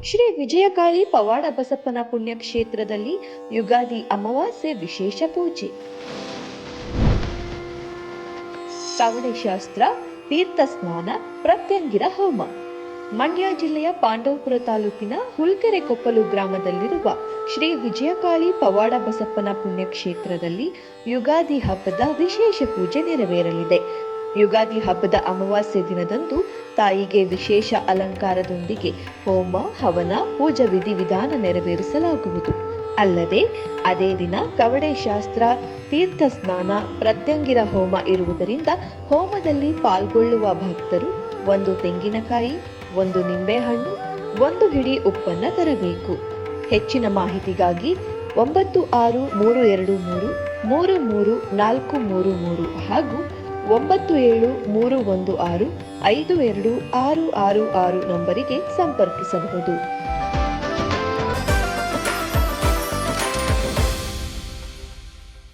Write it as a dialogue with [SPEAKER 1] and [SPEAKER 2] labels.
[SPEAKER 1] ಶ್ರೀ ವಿಜಯಕಾಳಿ ಪವಾಡ ಬಸಪ್ಪನ ಪುಣ್ಯಕ್ಷೇತ್ರದಲ್ಲಿ ಯುಗಾದಿ ಅಮಾವಾಸ್ಯೆ ವಿಶೇಷ ಪೂಜೆ. ಕವಡೆಶಾಸ್ತ್ರ, ತೀರ್ಥ ಸ್ನಾನ, ಪ್ರತ್ಯಂಗಿರ ಹೋಮ. ಮಂಡ್ಯ ಜಿಲ್ಲೆಯ ಪಾಂಡವಪುರ ತಾಲೂಕಿನ ಹುಲ್ಕೆರೆ ಕೊಪ್ಪಲು ಗ್ರಾಮದಲ್ಲಿರುವ ಶ್ರೀ ವಿಜಯಕಾಳಿ ಪವಾಡ ಬಸಪ್ಪನ ಪುಣ್ಯಕ್ಷೇತ್ರದಲ್ಲಿ ಯುಗಾದಿ ಹಬ್ಬದ ವಿಶೇಷ ಪೂಜೆ ನೆರವೇರಲಿದೆ. ಯುಗಾದಿ ಹಬ್ಬದ ಅಮಾವಾಸ್ಯೆ ದಿನದಂದು ತಾಯಿಗೆ ವಿಶೇಷ ಅಲಂಕಾರದೊಂದಿಗೆ ಹೋಮ, ಹವನ, ಪೂಜಾ ವಿಧಿವಿಧಾನ ನೆರವೇರಿಸಲಾಗುವುದು. ಅಲ್ಲದೆ ಅದೇ ದಿನ ಕವಡೆ ಶಾಸ್ತ್ರ, ತೀರ್ಥ ಸ್ನಾನ, ಪ್ರತ್ಯಂಗಿರ ಹೋಮ ಇರುವುದರಿಂದ ಹೋಮದಲ್ಲಿ ಪಾಲ್ಗೊಳ್ಳುವ ಭಕ್ತರು 1 ತೆಂಗಿನಕಾಯಿ, 1 ನಿಂಬೆಹಣ್ಣು, 1 ಹಿಡಿ ಉಪ್ಪನ್ನು ತರಬೇಕು. ಹೆಚ್ಚಿನ ಮಾಹಿತಿಗಾಗಿ 9632333343 ಹಾಗೂ 9731652666 ನಂಬರಿಗೆ ಸಂಪರ್ಕಿಸಬಹುದು.